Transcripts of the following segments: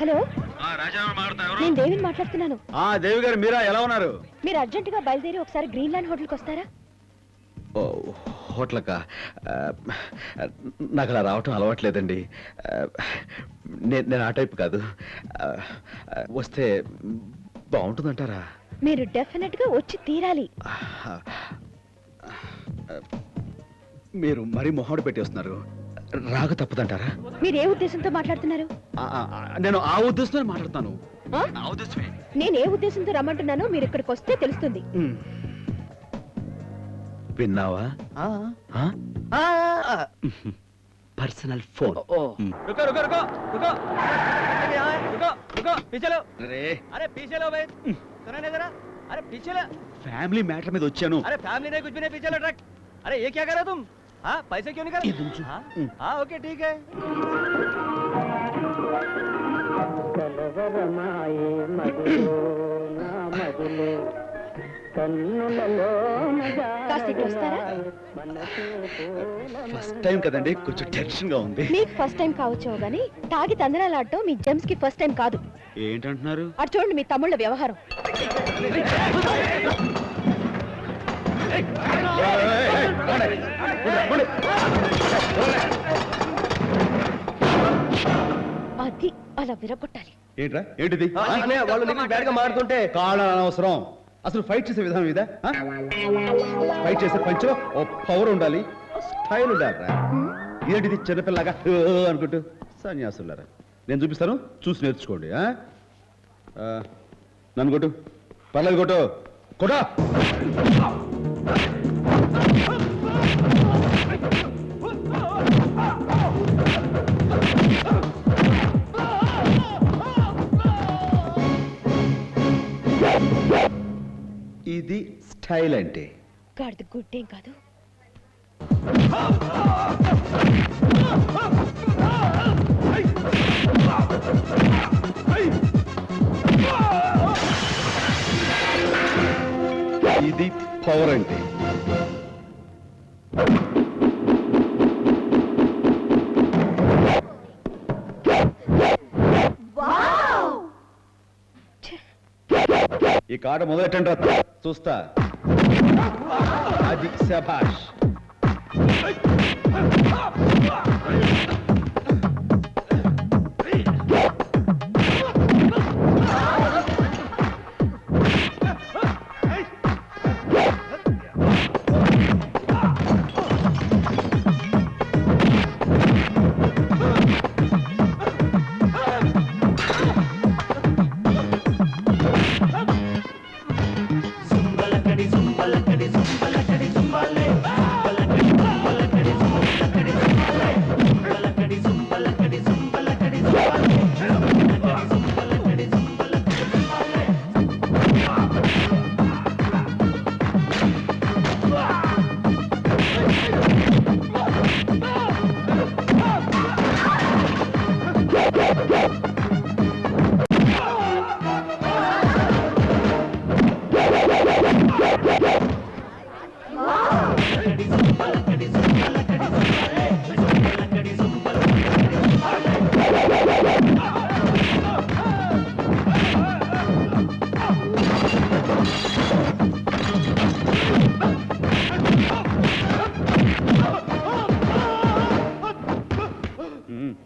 Hello నేను దేవిని మాట్లాడుతున్నాను. దేవి గారు మీరా, ఎలా ఉన్నారు? మీరు అర్జెంట్ గా బయలుదేరి ఒకసారి గ్రీన్లాండ్ హోటల్కి వస్తారా? హోటల్కా? నాకు అలా రావటం అలవాట్లేదండి. నేను ఆ టైప్ కాదు. వస్తే బాగుంటుందంటారా? మీరు డెఫినెట్ గా వచ్చి తీరాలి. మీరు మరీ మొహాడు పెట్టేస్తున్నారు. రాక తప్పదంటారా? మీరు ఏ ఉద్దేశంతో మాట్లాడుతున్నారు? నేను ఆ ఉద్దేశంతో మాట్లాడుతాను. నేను ఏ ఉద్దేశంతో రమ్మంటున్నానో మీరు ఇక్కడికి వస్తే తెలుస్తుంది. విన్నావా? Personal phone. ఫ్యామిలీ మ్యాటర్ మీద వచ్చాను. अरे ये क्या कर रहे तुम? हाँ पैसे क्यों नहीं कर रहे? हाँ ओके ठीक है. ఫస్ట్ టైం కదండి, కొంచెం టెన్షన్ గా ఉంది. మీకు ఫస్ట్ టైం కావచ్చు కానీ తాగి తందనాలు ఆడటం మీ జెమ్స్ కి ఫస్ట్ టైం కాదు. ఏంటంటున్నారు? అటు చూడండి మీ తమ్ముళ్ళ వ్యవహారం. అది అలా విరగొట్టాలి. ఏంట్రా ఏంటిది? వాళ్ళు బ్యాడ్ గా మారుతుంటే కాళ్ళ అనవసరం. అసలు ఫైట్ చేసే విధానం ఇదా? ఫైట్ చేసే పంచలో ఓ పవర్ ఉండాలి, స్టైల్ ఉండాలిరా. ఏంటిది చిన్నపిల్లగా అనుకుంటూ సన్యాసులారా? నేను చూపిస్తాను, చూసి నేర్చుకోండి. నన్ను కొట్టు, పర్లేదు కొట్టు, కొట్టా. ఇది స్టైల్ అంటే. గాడిద గుడ్డేం కాదు. ఇది పవర్ అంటే. ఈ కాట మొదలెట్టండి, చూస్తా. అది శభాష్.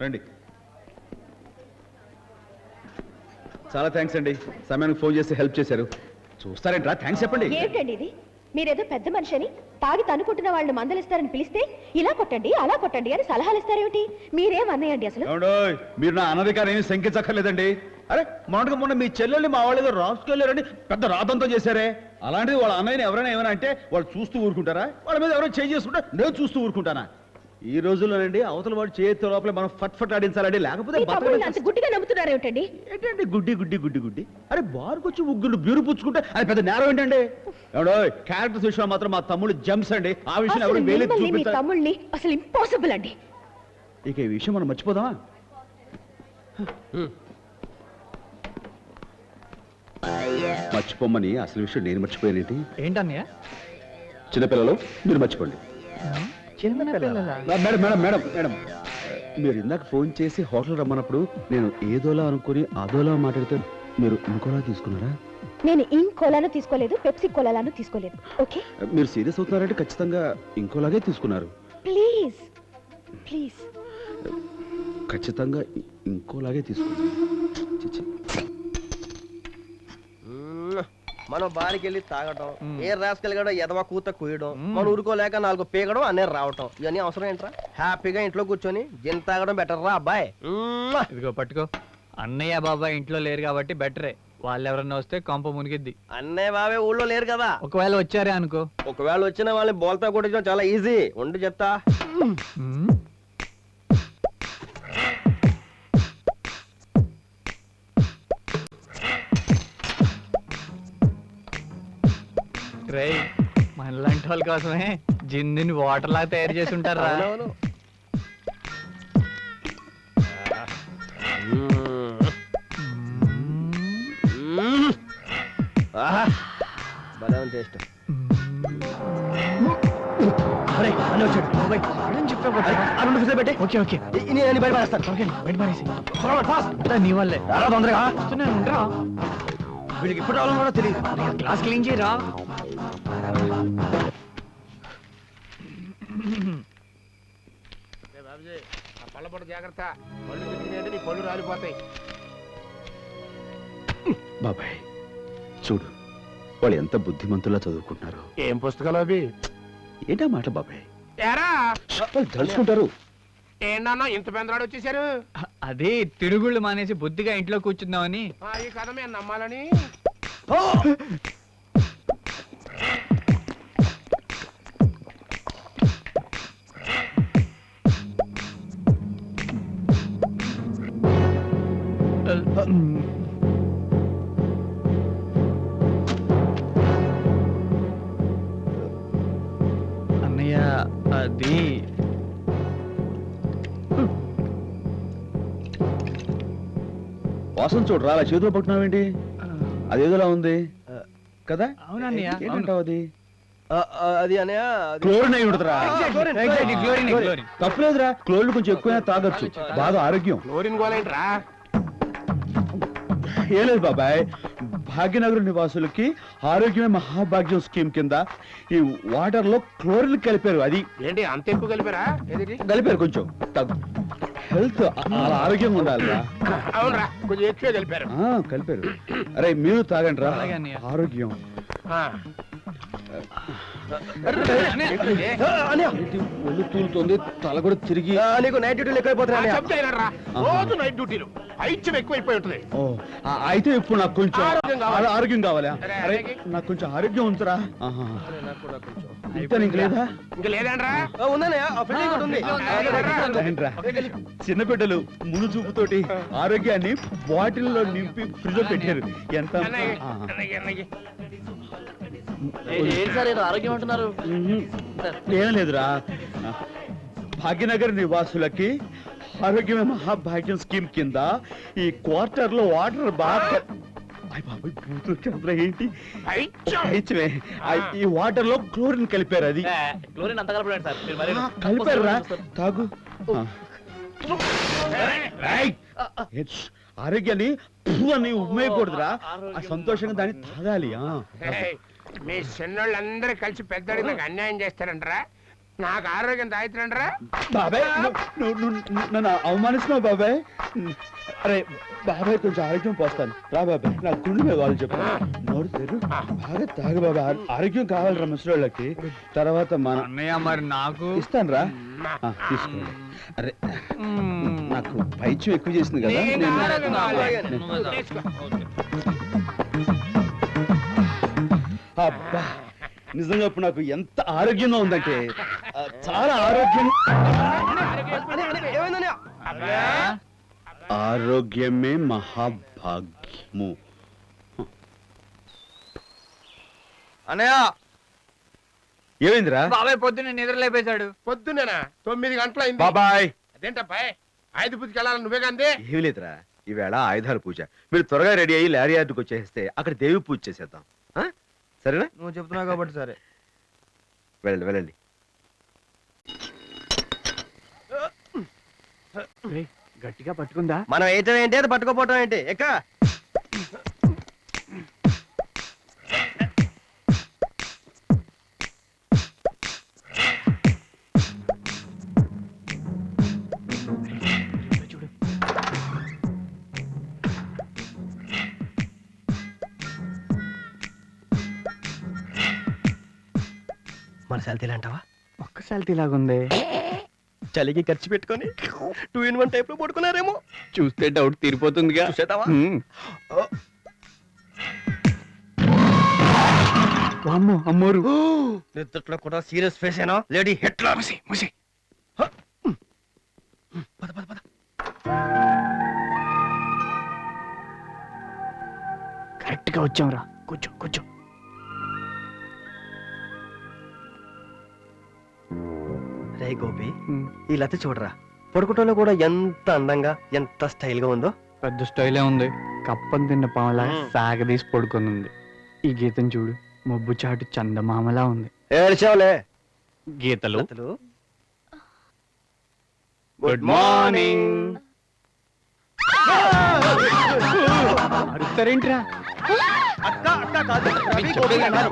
రండి. చాలా థ్యాంక్స్ అండి, సమయానికి ఫోన్ చేసి హెల్ప్ చేశారు. చూస్తారేంట్రా? థ్యాంక్స్ చెప్పండి. ఏమిటండి ఇది? మీరేదో పెద్ద మనిషి అని తాగి తనుకుంటున్న వాళ్ళని మందలిస్తారని పిలిస్తే ఇలా కొట్టండి అలా కొట్టండి అని సలహాలు ఇస్తారేమిటి? మీరేం అన్నాయండి అసలు? మీరు నా అనధికారం ఏమి శంకించక్కర్లేదండి. అరే మొన్న మీ చెల్లెల్ని మా వాళ్ళు రాసుకెళ్ళారని పెద్ద రాతంతో చేశారే. అలాంటిది వాళ్ళ అన్నయ్యని ఎవరైనా ఏమైనా అంటే వాళ్ళు చూస్తూ ఊరుకుంటారా? వాళ్ళ మీద ఎవరైనా చేయి చేసుకుంటే నేను చూస్తూ ఊరుకుంటానా? ఈ రోజుల్లోనండి అవతల వాడు చేతి లోపల మనం ఫట్ ఫట్ ఆడించాలండి, లేకపోతే గుడ్డిగా నమ్ముతున్నారేమిటండి? ఏంటండి గుడ్డి గుడ్డి గుడ్డి గుడ్డి? అరే బారుకొచ్చి ముగ్గురు బ్యూరు పుచ్చుకుంటే అది పెద్ద నేరం ఏంటండి? ఎవడో క్యారెక్టర్స్ విషయంలో మాత్రం మా తమ్ముడు జంప్స్ అండి. ఆ విషయం ఎవరు వేలేదు చూపిస్తారు. తమ్ముళ్ళని అసలు ఇంపాసిబుల్ అండి. ఇక ఈ విషయం మనం మర్చిపోదామా? మర్చిపోమని అసలు విషయం నేను మర్చిపోయానేంటి? ఏంటన్నయ్య? చిన్నపిల్లలు మీరు మర్చిపోండి. చిన్నపిల్లలా? మేడం మేడం మేడం మేడం మీరు ఇందాక ఫోన్ చేసి హోటల్ రమ్మన్నప్పుడు నేను ఏదోలా అనుకుని అదోలా మాట్లాడితే మీరు ఇంకోలా తీసుకున్నారా? నేను ఇంకోలాను తీసుకోలేదు, పెప్సీ కోలాను తీసుకోలేదు. ఓకే, మీరు సీరియస్ అవుతున్నారంటే ఖచ్చితంగా ఇంకోలాగే తీసుకున్నారు. Please please. ఖచ్చితంగా ఇంకోలాగే తీసుకున్నారు. చిచ్చి. మనం బారికి వెళ్ళి తాగటం, ఏ రాసుకెళ్ళగడం ఎదవా కూత కుయ్యడం, మనం ఊరుకోలేక 4 పీగడం అన్నీ రావటం, ఇవన్నీ అవసరం ఏంట్రా? హ్యాపీగా ఇంట్లో కూర్చొని జిన్ తాగడం బెటర్ రా అబ్బాయి. ఇదిగో పట్టుకో. అన్నయ్య బాబాయ్ ఇంట్లో లేరు కాబట్టి బెటరే. వాళ్ళు ఎవరన్నా వస్తే కొంప మునిగిద్ది. అన్నయ్య బావే ఊళ్ళో లేరు కదా. ఒకవేళ వచ్చారే అనుకో. ఒకవేళ వచ్చిన వాళ్ళని బోల్తా కొట్టించడం చాలా ఈజీ. ఉండి చెప్తా. రేయ్, మనలాంటి వాళ్ళ కోసమే జిన్నుని వాటర్ లాగా తయారు చేసి ఉంటారా? అవునవును. ఆహా, భలే ఉంది టేస్ట్. అరే, అన్న వచ్చాడు. బాబాయ్, వాడని చెప్పావు కదా. ఆ 2 ఫిజులు పెట్టే. ఓకే ఓకే నేను బయట పడేస్తాను. ఓకే, బయట మానేసి. నీ వల్లే. తొందరగా వస్తున్నాను, ఉండరా. వీడికి ఇప్పుడు రావాలని కూడా తెలియదు. క్లాస్ క్లీన్ చేయరా. పళ్ళపొట్టు జాగ్రత్త, పళ్ళు తిరిగినాయంటే నీ పళ్ళు రాలిపోతాయి. బాబాయ్ చూడు, వాళ్ళు ఎంత బుద్ధిమంతులా చదువుకుంటున్నారు. ఏం పుస్తకాలు అవి? ఏంటా మాట బాబాయ్? ఏరా వాళ్ళు తలుచుకుంటారు. ఏంటన్నా ఇంత పెందరాడు వచ్చేసారు? అదే తిరుగుళ్ళు మానేసి బుద్ధిగా ఇంట్లో కూర్చుందామని. ఈ కథ మేము నమ్మాలని. అన్నయ్య అది వాసన చూడరా, అలా చేతిలో పట్టుకున్నావేంటి? అదేదోలా ఉంది కదా? అవునన్నయ్య, ఏంటంటావు అది? అది అన్నయ్య, అది- క్లోరిన్ అయి ఉంటుందిరా. Exactly, chlorine. తప్పలేదురా, క్లోరిన్ కొంచెం ఎక్కువైనా తాగొచ్చు, బాగా ఆరోగ్యం. ఫ్లోరిన్ గోలేంట్రా? ఏం లేదు బాబాయ్, భాగ్యనగర్ నివాసులకి ఆరోగ్యమే మహాభాగ్యం స్కీమ్ కింద ఈ వాటర్ లో క్లోరిన్ కలిపారు. అది ఏంటి అంత ఎక్కువ కలిపారా? ఏది? కలిపారు కొంచెం తగ్గు, హెల్త్ అలా ఆరోగ్యంగా ఉండాలిరా. అవునరా, కొంచెం ఎక్కువ కలిపారు. కలిపారు. అరే మీరు తాగండి రా, అలాగే అన్నయ్య. ఆరోగ్యం. ఆ. అన్నయ్య, ఏంటి ఒళ్ళు తూలుతోంది, తల కూడా తిరిగి. నీకు నైట్ డ్యూటీలు ఎక్కువైపోతున్నా ఆ చెప్తే వినరా? రోజు నైట్ డ్యూటీలు, ఐచ్యం ఎక్కువైపోయి ఉంటుంది. ఓ, అయితే ఇప్పుడు నాకు కొంచెం ఆరోగ్యం కావాలి. ఆరోగ్యం కావాలా? అరే, అరే అలాగే. నాకు కొంచెం ఆరోగ్యం ఉంచురా. ఇంకా నీకు లేదా? ఇంకా లేదండ్రా? ఉందన్నయ్య, ఆ ఫిల్లింగ్ ఒకటి ఉంది. ఏంట్రా, చిన్న బిడ్డలు మును చూపుతోటి ఆరోగ్యాన్ని బాటిల్లో నింపి ఫ్రిడ్జ్ లో పెట్టారు. ఎంత అన్నయ్య, ఆ. అన్నయ్య, అన్నయ్య. ఏంటి సార్ ఏదో ఆరోగ్యం అంటున్నారు? ఏం లేదురా, భాగ్యనగర్ నివాసులకి ఆరోగ్యమే మహాభాగ్యం స్కీమ్ కింద ఈ క్వార్టర్ లో వాటర్ బాగా. అయ్ బాబోయ్, బూతులు వచ్చేస్తున్నాయి ఏంటి? ఐచ్యం. అయిచమే. ఈ వాటర్ లో క్లోరిన్ కలిపారు. అది క్లోరిన్ అంత కలపలేదు సార్, మీరు మరీ కలిపారు రా, తాగు. రేయ్, ఆరోగ్యాన్ని పువ్వు అని ఉమ్మేయకూడదురా, ఆ సంతోషంగా దాన్ని తాగాలి. ఏయ్, మీ చిన్నోళ్ళందరూ కలిసి పెద్దడికి నాకు అన్యాయం చేస్తారంటరా? నాకు ఆరోగ్యం తాగుతారంటరా? బాబాయ్, నువ్వు నన్ను అవమానిస్తున్నావు బాబాయ్. అరే బాబాయ్, కొంచెం ఆరోగ్యం పోస్తాను రా బాబాయ్, నా గుండె మీద వాళ్ళు చెప్పు. నోరు తెరు, బాగా తాగు బాబాయ్, ఆరోగ్యం కావాలిరా ముసలోళ్ళకి. తర్వాత మన అన్నయ్య మరి నాకు ఇస్తాను రా, తీసుకోండి. అరే నాకు పైచ్యం ఎక్కువ చేసింది కదా, నీకు నేను- ఆరోగ్యం కావాలి. నేను- తీసుకో. అబ్బా, నిజంగా ఇప్పుడు నాకు ఎంత ఆరోగ్యంగా ఉందంటే చాలా ఆరోగ్యం. ఏమైందన్నయ్య? అబ్బా. ఆరోగ్యమే మహాభాగ్యము. అన్నయ్య, ఏమైందిరా? బాబాయ్ పొద్దున్న నిద్ర లేపేశాడు. పొద్దునేనా 9 గంటలైంది. బాబాయ్, అదేంటబ్బాయ్, ఐదు పూజకి వెళ్ళాలని నువ్వే కంది. ఏమి లేదురా, ఈవేళ ఆయుధాల పూజ. మీరు త్వరగా రెడీ అయ్యి లారీ యార్డుకి వచ్చేస్తే అక్కడ దేవి పూజ చేసేద్దాం. ఆ? సరేనా? నువ్వు చెప్తున్నావు కాబట్టి సరే. వెళ్ళండి వెళ్ళండి. గట్టిగా పట్టుకుందా? మనం వేయటం ఏంటి, అది పట్టుకోపోవటం ఏంటి? ఎక్క చూడు. మన సెల్తీలు అంటావా? ఒక్కసారి ఇలాగుంది. చలికి ఖర్చు పెట్టుకొని 2 in 1 టైప్ లో పడుకున్నారేమో. చూస్తే డౌట్ తీరిపోతుందిగా. చూసేద్దామా? వామ్మో, అమ్మోరు. నిద్రలో కూడా సీరియస్ ఫేస్ ఏనా లేడీ హిట్లర్. పద పద పద. కరెక్ట్ గా వచ్చాంరా. కూర్చో కూర్చో. రే గోపి, ఈ లత చూడరా, పడుకోవటంలో కూడా ఎంత అందంగా ఎంత స్టైల్ గా ఉందో. పెద్ద స్టైలే ఉంది. కప్పం తిన్న పాములా సాగదీసి పడుకొని ఉంది. ఈ గీతం చూడు, మబ్బు చాటు చందమామలా ఉంది. ఏడ్చావులే. గీతలు. లతలు గుడ్ మార్నింగ్. అరుస్తారేంట్రా? అక్క అక్క కాదు, రవి గోపి అన్నారు.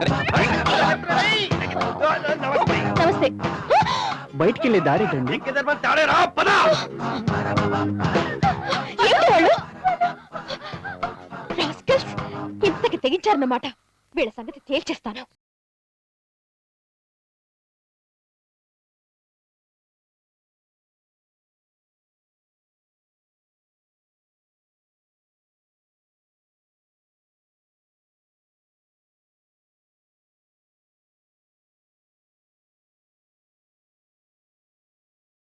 నమస్తే. బయటికి వెళ్ళే దారేటండి. ఇంకెదర్ తాడే రా, పద. ఏంటి వాళ్ళు? Rascals! ఇంతకి తెగించారన్నమాట. వీళ్ళ సంగతి తేల్చేస్తాను.